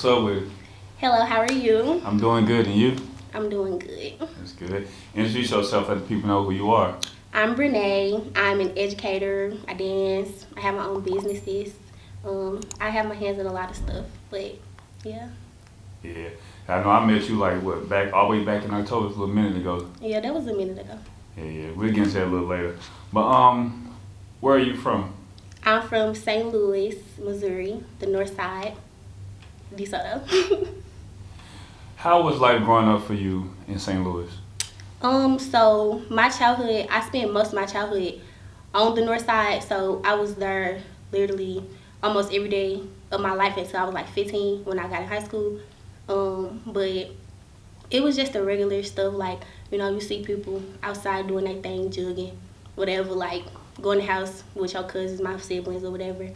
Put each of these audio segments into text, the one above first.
What's up with it? Hello, how are you? I'm doing good, and you? I'm doing good. That's good. Introduce yourself, let the people know who you are. I'm Brennae. I'm an educator. I dance. I have my own businesses. I have my hands in a lot of stuff, but yeah. Yeah. I know I met you all the way back in October, a little minute ago. Yeah, that was a minute ago. Yeah. We'll get into that a little later. But where are you from? I'm from St. Louis, Missouri, the north side, Desoto. How was life growing up for you in St. Louis? So my childhood, I spent most of my childhood on the north side, so I was there literally almost every day of my life until I was like 15 when I got in high school. But it was just the regular stuff, like, you know, you see people outside doing their thing, jogging, whatever, like going to the house with your cousins, my siblings or whatever,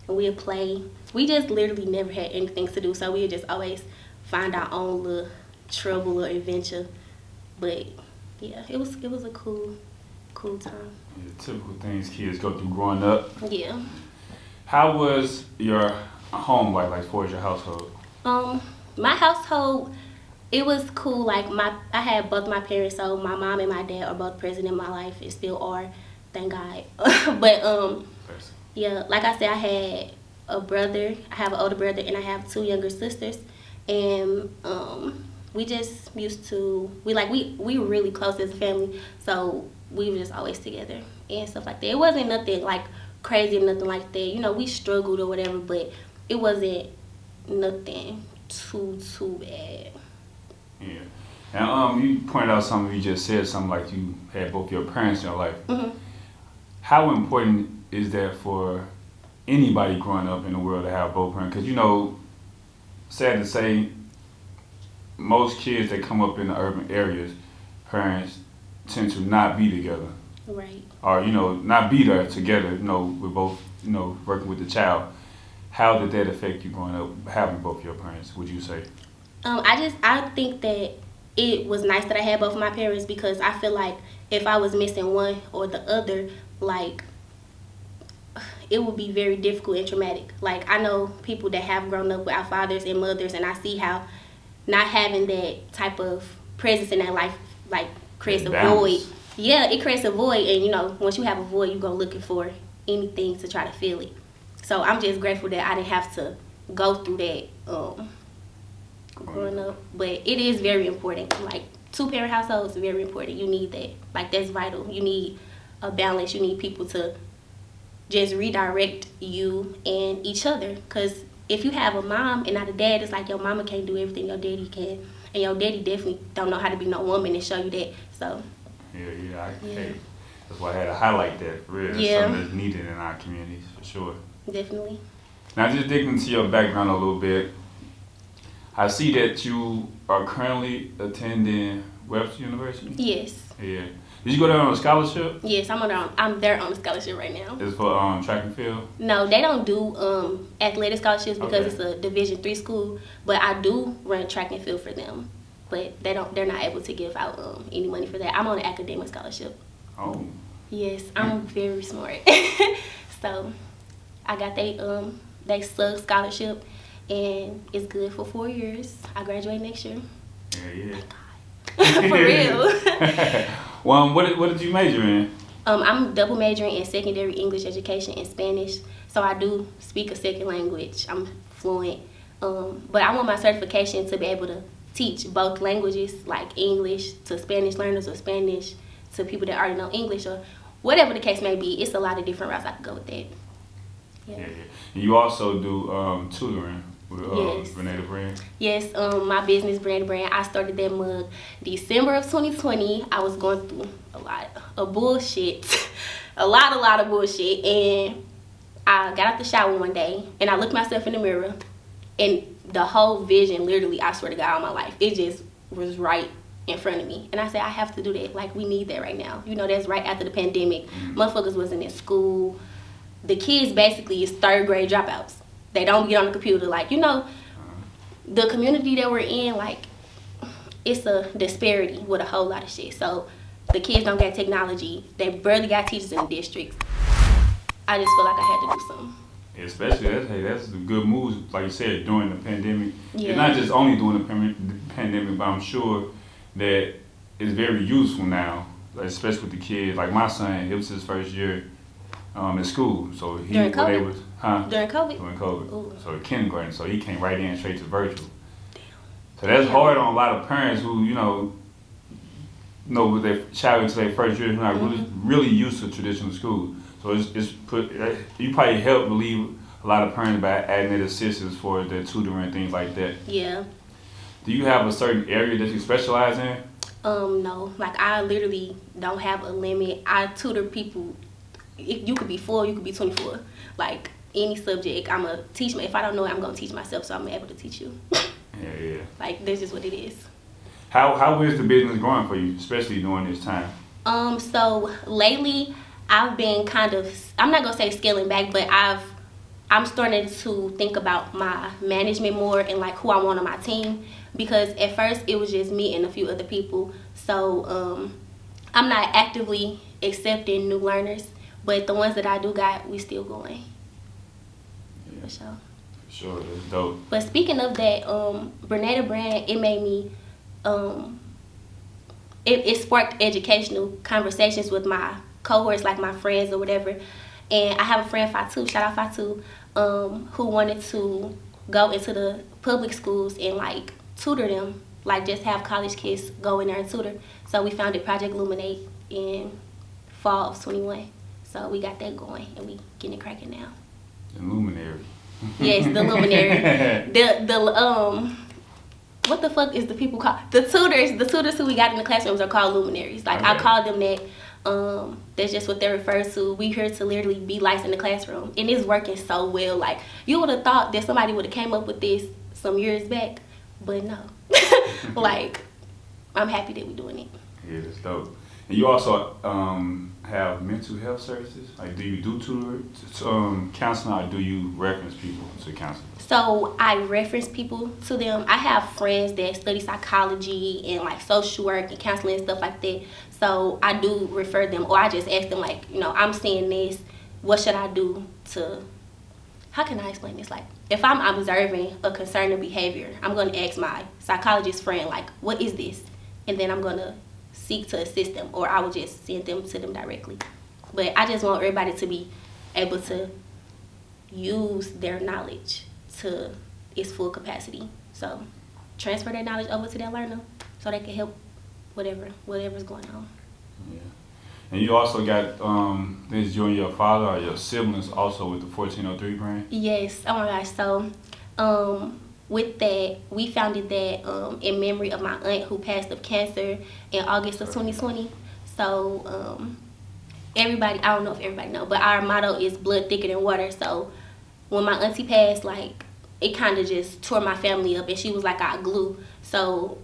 and we'd play. We just literally never had anything to do, so we'd just always find our own little trouble or adventure. But yeah, it was a cool time. Yeah, typical things kids go through growing up. Yeah. How was your home life, like, as far as your household? My household, it was cool. Like, I had both my parents, so my mom and my dad are both present in my life and still are, thank God. But yeah, like I said, I had a brother. I have an older brother, and I have two younger sisters. And we just used to, we were really close as a family, so we were just always together and stuff like that. It wasn't nothing like crazy or nothing like that. You know, we struggled or whatever, but it wasn't nothing too bad. Yeah. And you pointed out something, you just said something like you had both your parents in your life. Mm-hmm. How important is that for anybody growing up in the world to have both parents? Because, you know, sad to say, most kids that come up in the urban areas, parents tend to not be together. Right. Or, you know, not be there together, you know, with both, you know, working with the child. How did that affect you growing up, having both your parents, would you say? I think that it was nice that I had both of my parents, because I feel like if I was missing one or the other, like, it would be very difficult and traumatic. Like, I know people that have grown up without fathers and mothers, and I see how not having that type of presence in their life, like, creates a void. Yeah, it creates a void, and, you know, once you have a void, you go looking for anything to try to fill it. So I'm just grateful that I didn't have to go through that growing up. But it is very important. Like, two-parent households is very important. You need that. Like, that's vital. You need a balance. You need people to just redirect you and each other. Because if you have a mom and not a dad, it's like your mama can't do everything your daddy can. And your daddy definitely don't know how to be no woman and show you that. So Yeah. Hey, that's why I had to highlight that, for real. That's something that's needed in our communities, for sure. Definitely. Now, just digging into your background a little bit, I see that you are currently attending Webster University? Yes. Yeah. Did you go there on a scholarship? Yes, I'm there on a scholarship right now. It's for track and field? No, they don't do athletic scholarships because Okay. it's a Division III school. But I do run track and field for them. But they're not able to give out any money for that. I'm on an academic scholarship. Oh. Yes, I'm very smart. So I got they SUG scholarship, and it's good for 4 years. I graduate next year. Yeah. For real. Well, what did you major in? I'm double majoring in secondary English education and Spanish. So I do speak a second language. I'm fluent. But I want my certification to be able to teach both languages, like English to Spanish learners or Spanish to people that already know English, or whatever the case may be. It's a lot of different routes I could go with that. Yeah. And you also do tutoring with Yes. Brennae the Brand? Yes, my business, Brand. I started that mug December of 2020. I was going through a lot of bullshit. a lot of bullshit. And I got out the shower one day, and I looked myself in the mirror, and the whole vision, literally, I swear to God, all my life, it just was right in front of me. And I said, I have to do that. Like, we need that right now. You know, that's right after the pandemic. Motherfuckers wasn't in school. The kids basically is third grade dropouts. They don't get on the computer. Like, you know, the community that we're in, like, it's a disparity with a whole lot of shit. So the kids don't get technology. They barely got teachers in the districts. I just feel like I had to do something. Especially that's the good moves, like you said, during the pandemic. Yeah. It's not just only during the pandemic, but I'm sure that it's very useful now, like, especially with the kids. Like my son, it was his first year in school, so he During COVID? was During COVID? during COVID. Ooh. So kindergarten, so he came right in straight to virtual. So that's hard on a lot of parents who with their child into their first year, who are not really used to traditional school. So it's put you probably help relieve a lot of parents by adding that assistance for their tutoring and things like that. Yeah. Do you have a certain area that you specialize in? No. Like I literally don't have a limit. I tutor people. You could be 4, you could be 24. Like any subject, I'm a teach. If I don't know it, I'm gonna teach myself, so I'm able to teach you. Yeah. Like that's just what it is. How is the business going for you, especially during this time? So lately I've been kind of, I'm not gonna say scaling back, but I'm starting to think about my management more and like who I want on my team, because at first it was just me and a few other people. So I'm not actively accepting new learners, but the ones that I do got, we still going. Yeah. For sure. Sure, that's dope. But speaking of that, Brennae the brand, it made me, it sparked educational conversations with my cohorts, like my friends or whatever. And I have a friend, Fatu, shout out Fatu, who wanted to go into the public schools and like tutor them, like just have college kids go in there and tutor. So we founded Project Illuminate in fall of 21. So we got that going and we getting it cracking now. The luminary. Yes, the luminary. the what the fuck is the people called? The tutors who we got in the classrooms are called luminaries. Like, okay. I call them that. That's just what they're referred to. We here to literally be lights in the classroom, and it's working so well. Like, you would have thought that somebody would have came up with this some years back, but no. Like, I'm happy that we're doing it. Yeah, that's dope. And you also have mental health services. Like, do you do counseling, or do you reference people to counseling? So I reference people to them. I have friends that study psychology and like social work and counseling and stuff like that. So I do refer them, or I just ask them, like, I'm seeing this. What should I do to? How can I explain this? Like, if I'm observing a concerning behavior, I'm going to ask my psychologist friend, like, what is this? And then I'm going to seek to assist them, or I will just send them to them directly. But I just want everybody to be able to use their knowledge to its full capacity. So transfer their knowledge over to their learner so they can help whatever's going on. Yeah. And you also got this, you and your father or your siblings also with the 1403 brand? Yes. Oh my gosh. So with that, we founded that in memory of my aunt who passed of cancer in August of 2020. So everybody, I don't know if everybody know, but our motto is blood thicker than water. So when my auntie passed, like, it kind of just tore my family up, and she was like our glue. So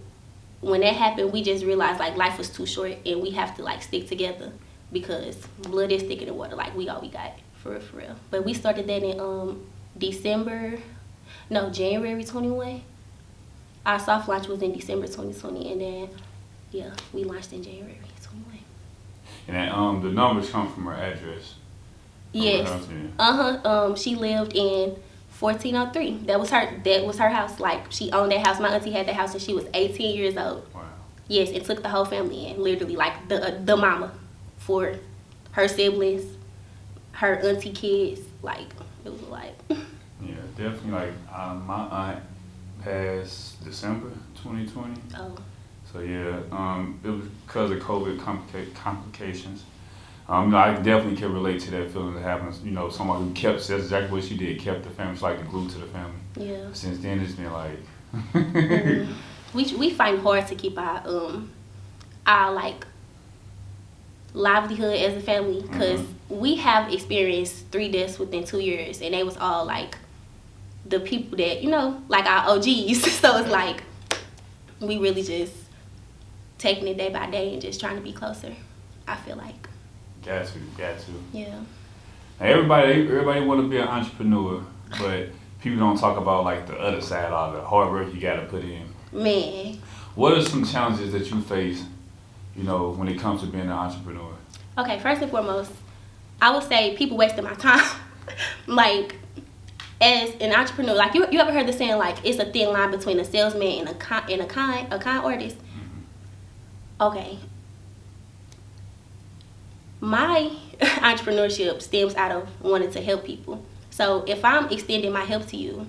when that happened, we just realized, like, life was too short and we have to, like, stick together, because blood is thicker than water. Like, we all we got, for real. But we started that in January 21. Our soft launch was in December 2020, and then, yeah, we launched in January 21. And then, the numbers come from her address. Yes. She lived in 1403. That was her house. Like, she owned that house. My auntie had that house when she was 18 years old. Wow. Yes, it took the whole family in, literally, like the mama, for her siblings, her auntie kids. Like, it was like. Yeah, definitely. Like, my aunt passed December 2020. Oh. So yeah, it was because of COVID complications. I definitely can relate to that feeling that happens. Someone who that's exactly what she did, kept the family. It's like the glue to the family. Yeah. Since then, it's been like. We find hard to keep our like livelihood as a family, because we have experienced 3 deaths within 2 years, and they was all like the people that like our OGs. So it's like we really just taking it day by day and just trying to be closer, I feel like. Got to. Yeah. Now, everybody want to be an entrepreneur, but people don't talk about, like, the other side, all the hard work you got to put in. Man. What are some challenges that you face, when it comes to being an entrepreneur? Okay, first and foremost, I would say people wasting my time. Like, as an entrepreneur, like you ever heard the saying like it's a thin line between a salesman and a con artist? Okay. My entrepreneurship stems out of wanting to help people. So if I'm extending my help to you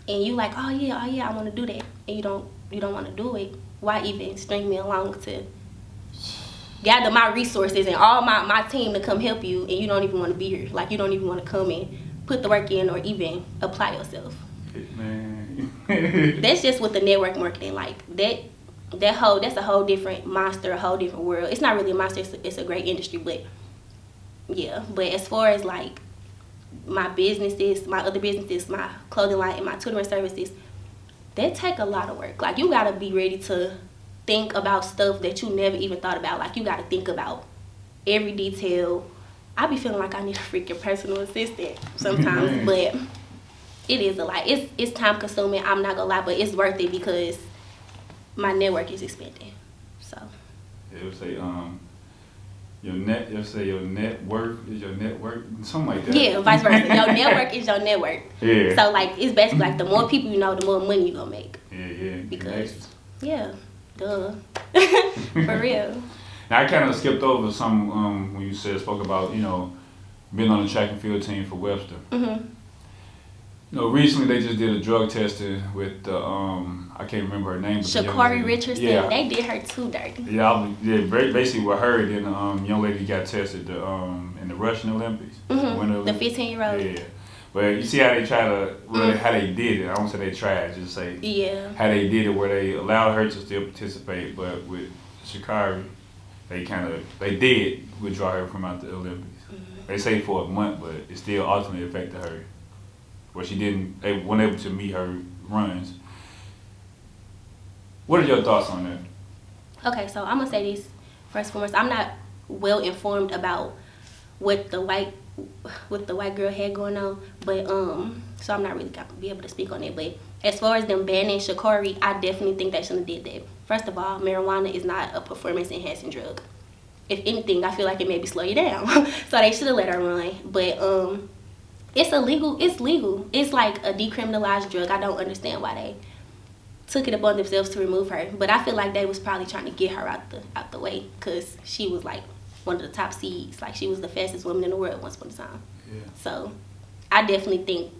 and you like, oh yeah, I want to do that, and you don't want to do it, why even string me along to gather my resources and all my team to come help you, and you don't even want to be here? Like, you don't even want to come and put the work in or even apply yourself. Man. That's just with the network marketing. Like that's a whole different monster, a whole different world. It's not really a monster, it's a great industry, but yeah. But as far as like my businesses, my other businesses, my clothing line and my tutoring services, that take a lot of work. Like, you gotta be ready to think about stuff that you never even thought about. Like, you gotta think about every detail. I be feeling like I need a freaking personal assistant sometimes, but it is a lot. It's time consuming, I'm not gonna lie, but it's worth it because my network is expanding. So it would say your net worth is your network, something like that. Yeah, vice versa. Your network is your network. Yeah. So like, it's basically like the more people you know, the more money you gonna make. Yeah. Because duh. For real. Now, I kind of skipped over some when you spoke about, being on the track and field team for Webster. Mm-hmm. Recently they just did a drug testing with I can't remember her name. But Sha'Carri Richardson. Yeah. They did her too dirty. Yeah, basically with her, then young lady got tested in the Russian Olympics. Mm-hmm. The 15-year-old. Yeah. But you see how they try to, how they did it. I don't say they tried, just say how they did it, where they allowed her to still participate, but with Sha'Carri, they did withdraw her from out the Olympics. Mm-hmm. They say for a month, but it still ultimately affected her, where they weren't able to meet her runs. What are your thoughts on that? Okay, so I'm gonna say this first and foremost. I'm not well informed about what the white girl had going on, but so I'm not really gonna be able to speak on it. But as far as them banning Sha'Carri, I definitely think they shouldn't have did that. First of all, marijuana is not a performance enhancing drug. If anything, I feel like it maybe slow you down. So they should have let her run. But it's illegal. It's legal. It's like a decriminalized drug. I don't understand why they took it upon themselves to remove her. But I feel like they was probably trying to get her out the way, because she was like one of the top seeds. Like, she was the fastest woman in the world once upon a time. Yeah. So I definitely think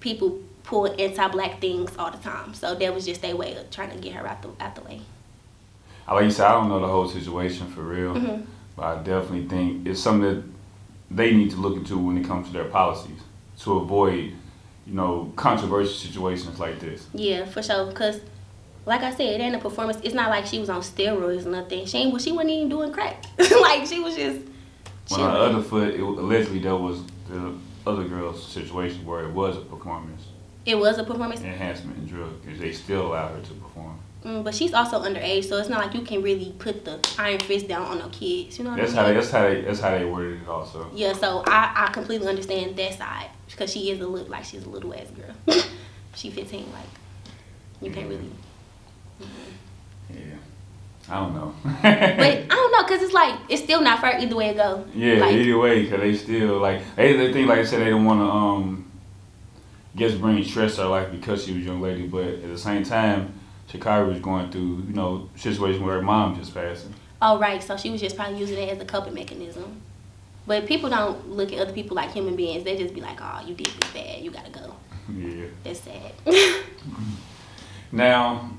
people pull anti-black things all the time. So that was just their way of trying to get her out the way. Like you said, I don't know the whole situation for real, but I definitely think it's something that they need to look into when it comes to their policies to avoid, controversial situations like this. Yeah, for sure. Because, like I said, it ain't a performance. It's not like she was on steroids or nothing. She wasn't even doing crack. Like, she was just chilling. On the other foot, allegedly there was the other girl's situation where it was a performance. It was a performance enhancement drug, because they still allow her to perform. But she's also underage, so it's not like you can really put the iron fist down on no kids. You know what that's I mean? That's how they worded it also. Yeah, so I completely understand that side, because she is she's a little ass girl. She 15, like, you can't really. Yeah, I don't know. But I don't know, because it's like, it's still not fair either way it go. Yeah, like, either way, because they still, they think, like I said, they don't want to, bring stress to her life because she was a young lady, but at the same time, Sha'Carri was going through, situation where her mom just passed. Oh, right. So she was just probably using it as a coping mechanism. But people don't look at other people like human beings. They just be like, oh, you did this bad. You got to go. Yeah. That's sad. Now,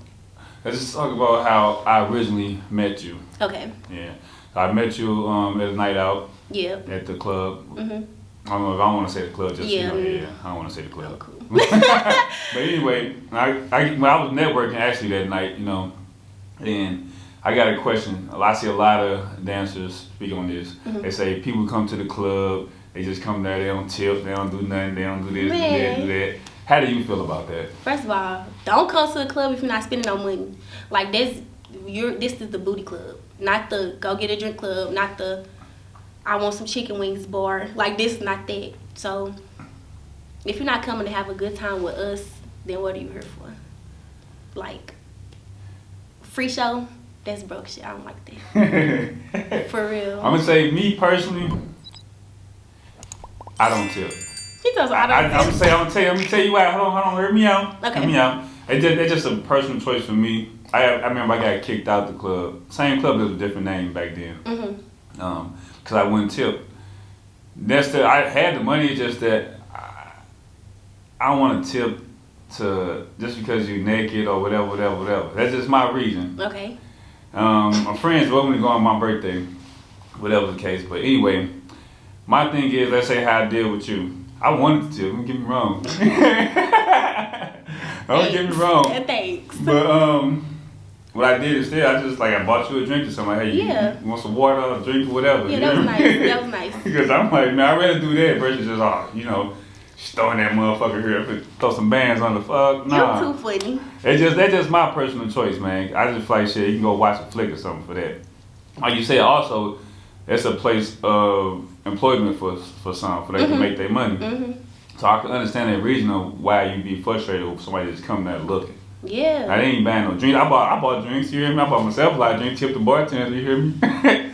let's just talk about how I originally met you. Okay. Yeah. I met you at a night out. Yeah. At the club. Mm-hmm. I don't know if I want to say the club. Just I don't want to say the club. Oh, cool. But anyway, I was networking actually that night, and I got a question. I see a lot of dancers speak on this. Mm-hmm. They say people come to the club, they just come there, they don't tip, they don't do nothing, they don't do this, do that, do that. How do you feel about that? First of all, don't come to the club if you're not spending no money. Like, this is the booty club, not the go get a drink club, not the I want some chicken wings bar. Like, this is not that. So if you're not coming to have a good time with us, then what are you here for? Like, free show, that's broke shit. I don't like that. For real. I'm gonna say, me personally, I don't tip. He tells me I I'm don't tip. gonna tell you why. Hold on, hear me out. Okay. Hear me out. It's just a personal choice for me. I remember I got kicked out the club. Same club, but it was a different name back then. Cause I wouldn't tip. I had the money, it's just that I don't want to tip to just because you're naked or whatever. That's just my reason. Okay. My friends want me to go on my birthday, whatever the case. But anyway, my thing is, let's say how I deal with you. I wanted to tip. Don't get me wrong. Don't get me wrong. Thanks. But what I did instead, I bought you a drink or something. Like, hey, you want some water, a drink, or whatever. Yeah, that was nice. That was nice. Because I'm like, man, I'd rather do that versus just, throwing that motherfucker here, throw some bands on the fuck. Nah. You're too funny. That's just my personal choice, man. I just feel like shit, you can go watch a flick or something for that. Like you said, also, it's a place of employment for some, for they can make their money. So I can understand that reason of why you be frustrated with somebody just coming there looking. Yeah. I ain't buying no drinks. I bought drinks, you hear me? I bought myself a lot of drinks, tipped the bartender, you hear me?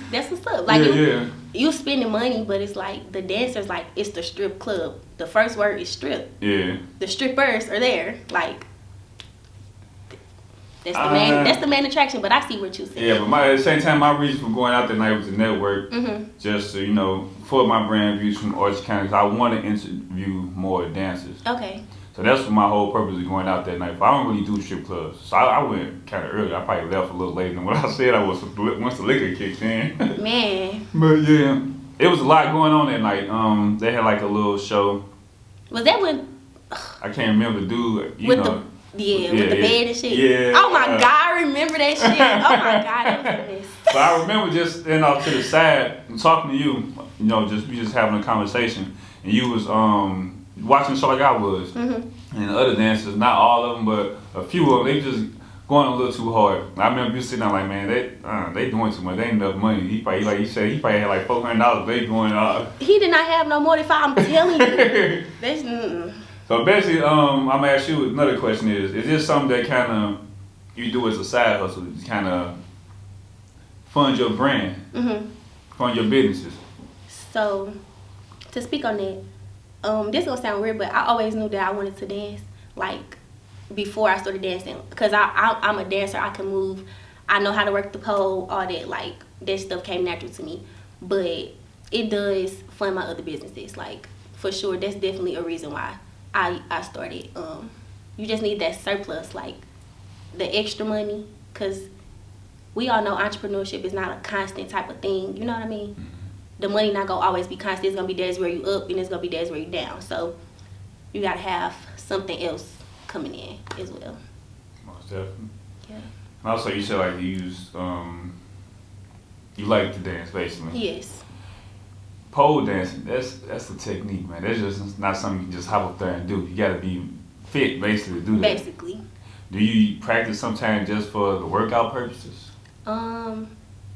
That's what's up. Like you spending money, but it's like the dancers, like it's the strip club. The first word is strip. Yeah. The strippers are there. Like that's the main attraction, but I see what you saying. Yeah, but at the same time, my reason for going out that night was to network, just to, for my brand views from Orange County, 'cause I want to interview more dancers. Okay. So that's my whole purpose of going out that night. But I don't really do strip clubs. So I went kind of early. I probably left a little later than what I said I was once the liquor kicked in. Man. But yeah, it was a lot going on that night. They had like a little show. Was that when? I can't remember the dude, with the bed and shit. Yeah. Oh my God, I remember that shit. Oh my God, that was a mess. So I remember just standing off to the side and talking to you. We just having a conversation, and you was watching the show like I was, and the other dancers, not all of them, but a few of them, they just going a little too hard. I remember you sitting there like, man, they doing too much. They ain't enough money. He probably had like $400. They going. He did not have no more than $5. I'm telling you. That's. So basically, I'm gonna ask you another question: Is this something that kind of you do as a side hustle, to kind of fund your brand, fund your businesses? So, to speak on that, this gonna sound weird, but I always knew that I wanted to dance, like, before I started dancing. Because I'm a dancer, I can move, I know how to work the pole, all that, like, that stuff came natural to me. But it does fund my other businesses, like, for sure, that's definitely a reason why I started. You just need that surplus, like, the extra money, because we all know entrepreneurship is not a constant type of thing, you know what I mean? The money not gonna always be constant. It's gonna be days where you up and it's gonna be days where you down. So you gotta have something else coming in as well. Most definitely. Yeah. And also, you said like you like to dance, basically. Yes. Pole dancing, that's a technique, man. That's just not something you can just hop up there and do. You gotta be fit, basically, to do that. Basically. Do you practice sometimes just for the workout purposes?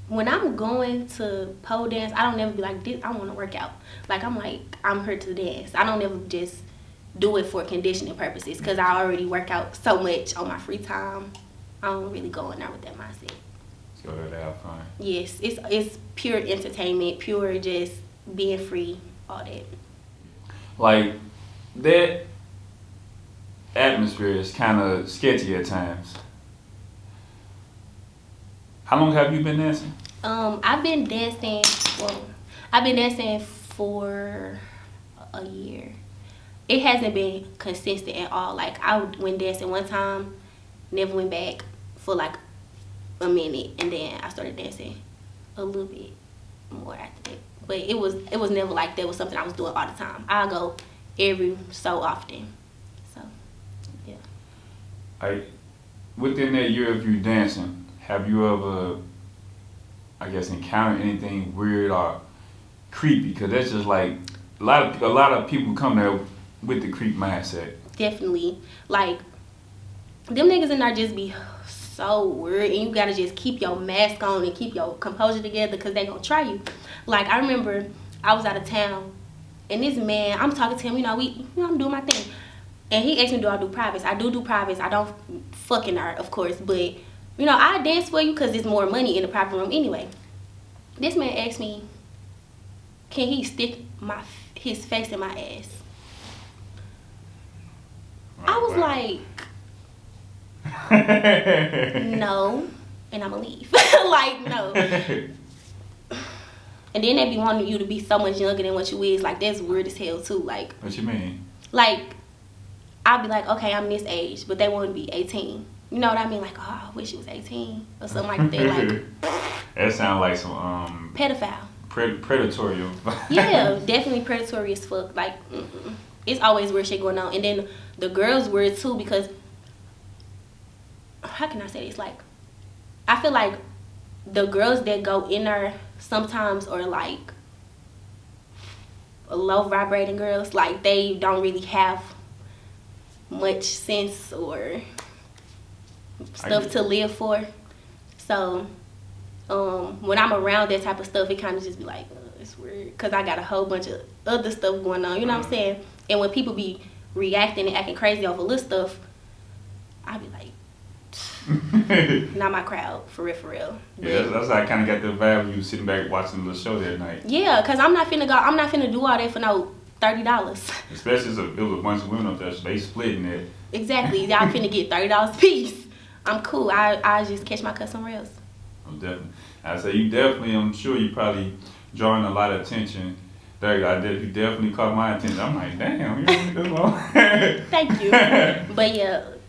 When I'm going to pole dance, I don't ever be like, this, I want to work out. Like, I'm here to dance. I don't ever just do it for conditioning purposes, because I already work out so much on my free time. I don't really go in there with that mindset. So that they have fun. Yes, it's pure entertainment, pure just being free, all that. Like, that atmosphere is kind of sketchy at times. How long have you been dancing? I've been dancing for a year. It hasn't been consistent at all. Like, I went dancing one time, never went back for like a minute, and then I started dancing a little bit more after that. But it was never like that was something I was doing all the time. I go every so often. So, yeah. Within that year of you dancing, have you ever, I guess, encountered anything weird or creepy? Because that's just like a lot of people come there with the creep mindset. Definitely. Like, them niggas in there just be so weird, and you gotta just keep your mask on and keep your composure together, because they gonna try you. Like, I remember I was out of town, and this man, I'm talking to him, I'm doing my thing, and he asked me, do I do privates? I do privates. I don't fucking nerd, of course, but I dance for you because there's more money in the private room anyway. This man asked me, can he stick his face in my ass? I was like, no, and I'ma leave. Like, no. And then they be wanting you to be so much younger than what you is. Like, that's weird as hell too. Like, what you mean? Like, I'll be like, okay, I'm this age, but they want to be 18. You know what I mean? Like, oh, I wish it was 18 or something like that. Like, that sounds like some pedophile. Predatory. Yeah, definitely predatory as fuck. Like, it's always weird shit going on. And then the girls weird too, because how can I say this? Like, I feel like the girls that go in there sometimes are like low vibrating girls. Like, they don't really have much sense or stuff to live for. So when I'm around that type of stuff, it kind of just be like, it's weird, because I got a whole bunch of other stuff going on, you know what I'm saying? And when people be reacting and acting crazy over little stuff, I be like, not my crowd, for real. Yeah, that's how I kind of got the vibe when you sitting back watching the show that night. Yeah, because I'm not finna do all that for no $30. Especially if it was a bunch of women up there, so they splitting it. Exactly. Y'all finna get $30 a piece. I'm cool. I just catch my cut somewhere else. Oh, definitely. I say you definitely, I'm sure you probably drawing a lot of attention. You definitely caught my attention. I'm like, damn, you know. Thank you. But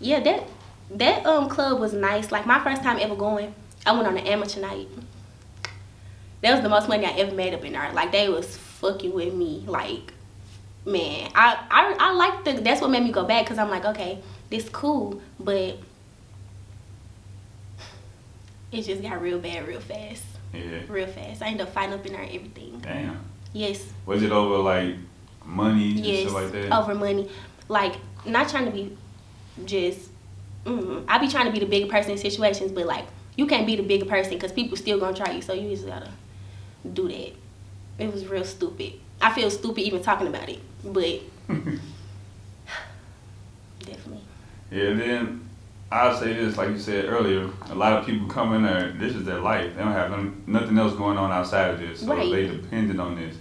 yeah, that club was nice. Like, my first time ever going, I went on an amateur night. That was the most money I ever made up in there. Like, they was fucking with me. Like, man, I like that's what made me go back, because I'm like, okay, this cool, but it just got real bad real fast. Yeah. Real fast. I ended up fighting up in there and everything. Damn. Yes. Was it over like money and yes, stuff like that? Over money. Like, not trying to be just I be trying to be the bigger person in situations, but like, you can't be the bigger person because people still gonna try you, so you just gotta do that. It was real stupid. I feel stupid even talking about it, but definitely. Yeah, then I'll say this, like you said earlier, a lot of people come in there, this is their life. They don't have nothing else going on outside of this, so right. They dependent on this.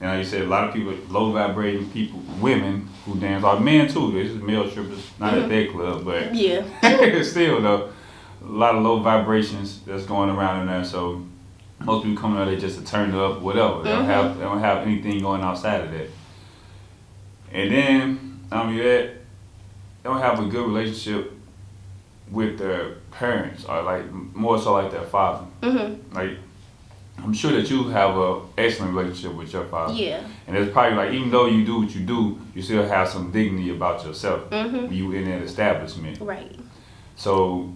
And like you said, a lot of people, low vibrating people, women who dance, or men too, this is male strippers, not at their club, but yeah. still though, a lot of low vibrations that's going around in there, so most people come in there, they just turn up, whatever. They don't have anything going outside of that. And then, they don't have a good relationship with their parents, or like more so like their father. Like, I'm sure that you have an excellent relationship with your father. Yeah. And it's probably like, even though you do what you do, you still have some dignity about yourself when you in that establishment. Right. So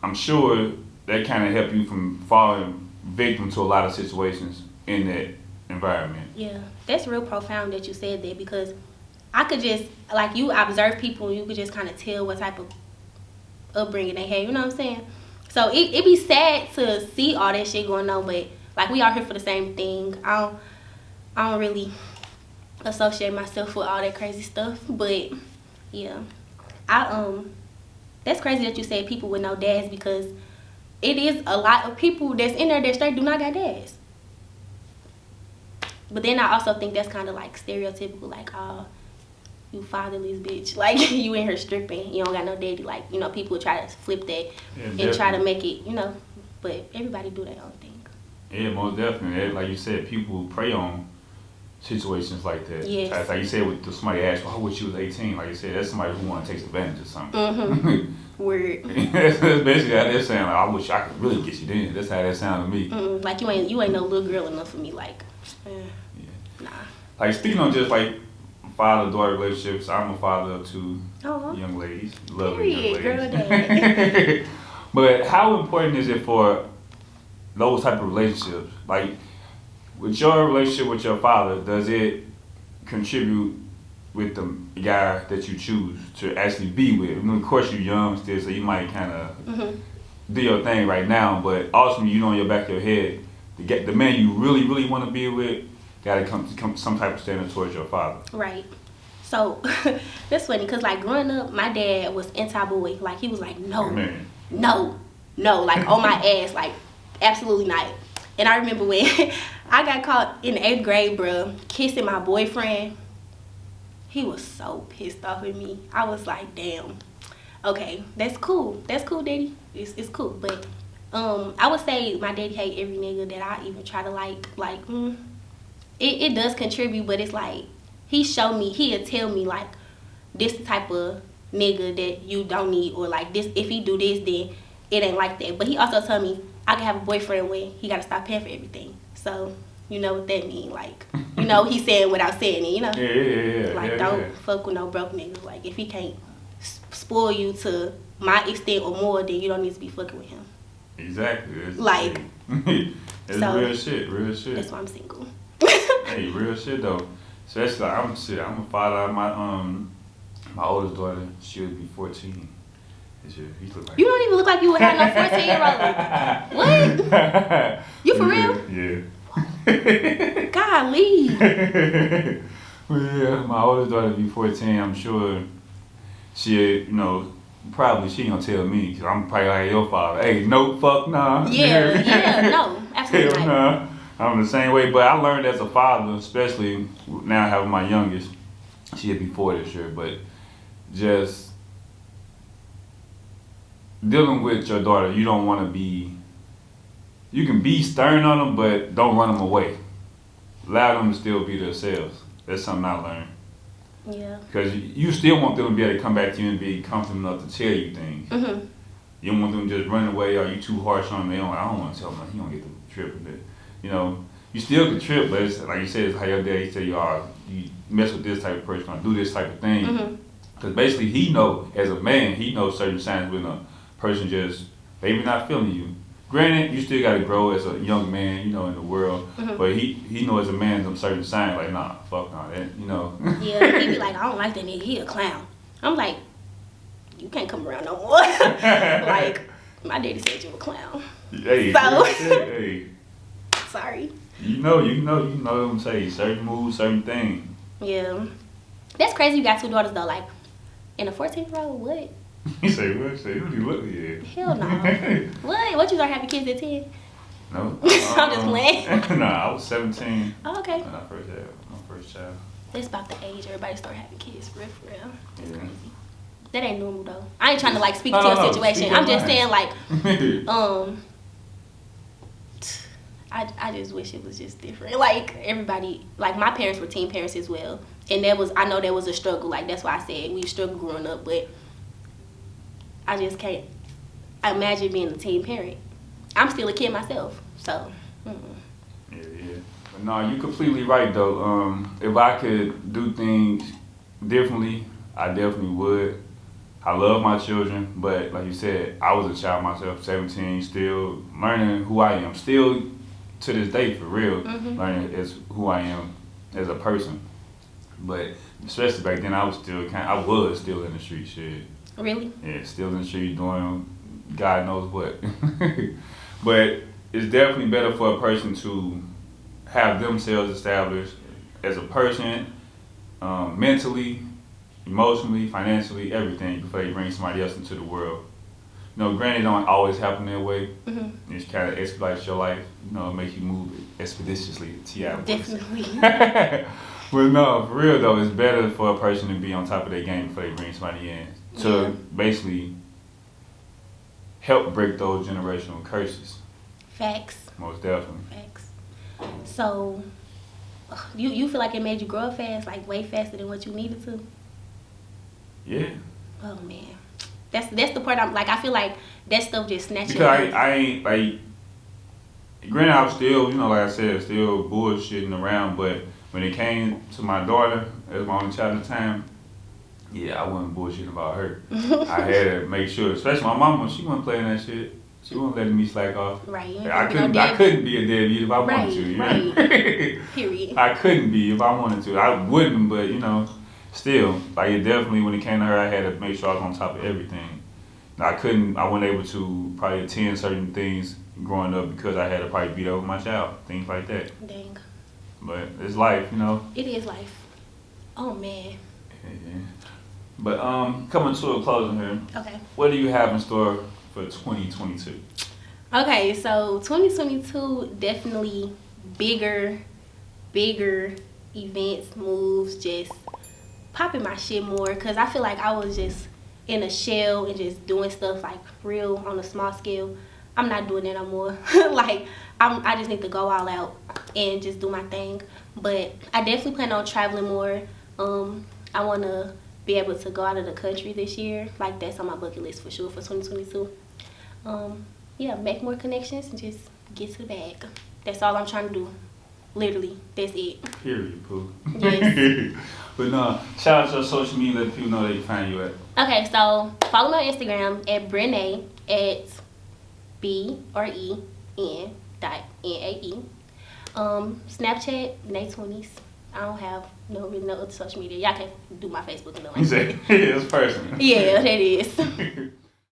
I'm sure that kind of helped you from falling victim to a lot of situations in that environment. Yeah, that's real profound that you said that, because I could just, like, you observe people and you could just kind of tell what type of upbringing they have, you know what I'm saying? So it be sad to see all that shit going on, but like, we out here for the same thing. I don't really associate myself with all that crazy stuff, but yeah, that's crazy that you said people with no dads, because it is a lot of people that's in there that straight do not got dads. But then I also think that's kind of like stereotypical, like, oh, you fatherless bitch, like, you in here stripping, you don't got no daddy. Like, you know, people try to flip that and try to make it, you know, but everybody do their own thing. Yeah, most definitely. Like you said, people prey on situations like that. Yes. Like you said, with somebody asked, "Oh, I wish you was 18." Like you said, that's somebody who want to take advantage of something. Word. That's basically how they're saying, like, I wish I could really get you then. That's how that sounded to me. Like, you ain't no little girl enough for me. Like, nah. Like, speaking on just like father-daughter relationships, I'm a father of two young ladies, lovely young ladies. Girl, dad. But how important is it for those type of relationships? Like, with your relationship with your father, does it contribute with the guy that you choose to actually be with? I mean, of course, you're young still, so you might kind of do your thing right now, but ultimately, you know in your back of your head, the man you really, really want to be with got to come to some type of standard towards your father. Right. So, that's funny, because, like, growing up, my dad was anti-boy. Like, he was like, no, like, on my ass, like, absolutely not. And I remember when I got caught in the 8th grade, bro, kissing my boyfriend. He was so pissed off at me. I was like, damn. Okay, that's cool. That's cool, daddy. It's cool. But I would say my daddy hate every nigga that I even try to like. It does contribute, but it's like he'll tell me like this the type of nigga that you don't need, or like this, if he do this then it ain't like that. But he also told me I can have a boyfriend when he gotta stop paying for everything. So you know what that mean, like, you know, he said without saying it, you know. Yeah. Like, don't fuck with no broke nigga. Like, if he can't spoil you to my extent or more, then you don't need to be fucking with him. Exactly. Like, it's so, real shit. That's why I'm single. Hey, real shit though. Especially like, I'm a father of my oldest daughter. She would be 14 this year. He look like You don't even look like you would have no 14-year-old. What? You for real? Yeah. Golly. Well, yeah, my oldest daughter be 14. I'm sure she, probably she ain't gonna tell me, because I'm probably like your father. Hey, no, fuck nah. Yeah, no, absolutely Hell nah. I'm the same way, but I learned as a father, especially now having my youngest, she'll be 4 this year, but just dealing with your daughter, you don't want to be, you can be stern on them, but don't run them away. Allow them to still be themselves. That's something I learned. Yeah. Because you still want them to be able to come back to you and be comfortable enough to tell you things. Mm-hmm. You don't want them to just run away, or you too harsh on them. I don't want to tell them, he don't get the trip of it. You still can trip, but it's, like you said, it's how your daddy said you mess with this type of person, or do this type of thing. Mm-hmm. Because basically he know, as a man, he knows certain signs when a person just maybe not feeling you. Granted, you still got to grow as a young man, in the world. Mm-hmm. But he know as a man some certain signs, like, nah, fuck nah, that, Yeah, he be like, I don't like that nigga, he a clown. I'm like, you can't come around no more. Like, my daddy said you a clown. Hey, So. hey. Sorry. You know them say certain moves, certain things. Yeah. That's crazy you got 2 daughters though, like, and a 14-year-old, what? He say what? Say who do you look at? Hell no. What you start having kids at 10? No. I'm just playing. Nah, I was 17 Oh, okay. when I first had my first child. That's about the age everybody start having kids, for real. That's Yeah. crazy. That ain't normal though. I ain't trying to like speak No, to no, your situation. speak I'm your just mind. saying like, I just wish it was just different. Like everybody, like my parents were teen parents as well, and I know there was a struggle. Like that's why I said we struggled growing up, but I just can't imagine being a teen parent. I'm still a kid myself, so. Yeah. But no, you're completely right though. If I could do things differently, I definitely would. I love my children, but like you said, I was a child myself, 17, still learning who I am. Still to this day, for real, learning as who I am as a person. But especially back then, I was still in the street shit. Really? Yeah, still in the street doing God knows what. But it's definitely better for a person to have themselves established as a person, mentally, emotionally, financially, everything, before they bring somebody else into the world. Granted, it don't always happen that way. Mm-hmm. It kind of expedites your life. It makes you move expeditiously. Definitely. But no, for real though, it's better for a person to be on top of their game before they bring somebody in to basically help break those generational curses. Facts. Most definitely. Facts. So, you feel like it made you grow up fast, like way faster than what you needed to? Yeah. Oh man, that's the part I'm like. I feel like that stuff just snatches. Because I ain't like. Granted, I was still, like I said, still bullshitting around, but when it came to my daughter, as my only child at the time, yeah, I wasn't bullshitting about her. I had to make sure, especially my mama, she wasn't playing that shit. She wasn't letting me slack off. Right. I couldn't be a deadbeat if I wanted to. Right. Period. I couldn't be if I wanted to. I wouldn't, but still, like it definitely when it came to her, I had to make sure I was on top of everything. I wasn't able to probably attend certain things growing up because I had to probably beat up my child, things like that. Dang. But it's life, It is life. Oh man. Yeah. But coming to a closing here. Okay. What do you have in store for 2022? Okay, so 2022 definitely bigger events, moves, just popping my shit more, because I feel like I was just in a shell and just doing stuff like real on a small scale. I'm not doing that no more. Like, I just need to go all out and just do my thing. But I definitely plan on traveling more. I want to be able to go out of the country this year. Like, that's on my bucket list for sure for 2022. Yeah, make more connections and just get to the bag. That's all I'm trying to do. Literally, that's it. Period, Pooh. Yes. But no, shout out to your social media, let people know they can find you at. Okay, so follow me on Instagram at Brennae at BREN.NAE. Snapchat, Nay20s. I don't have really no other social media. Y'all can do my Facebook and the You say, yeah, it's personal. Yeah, that is.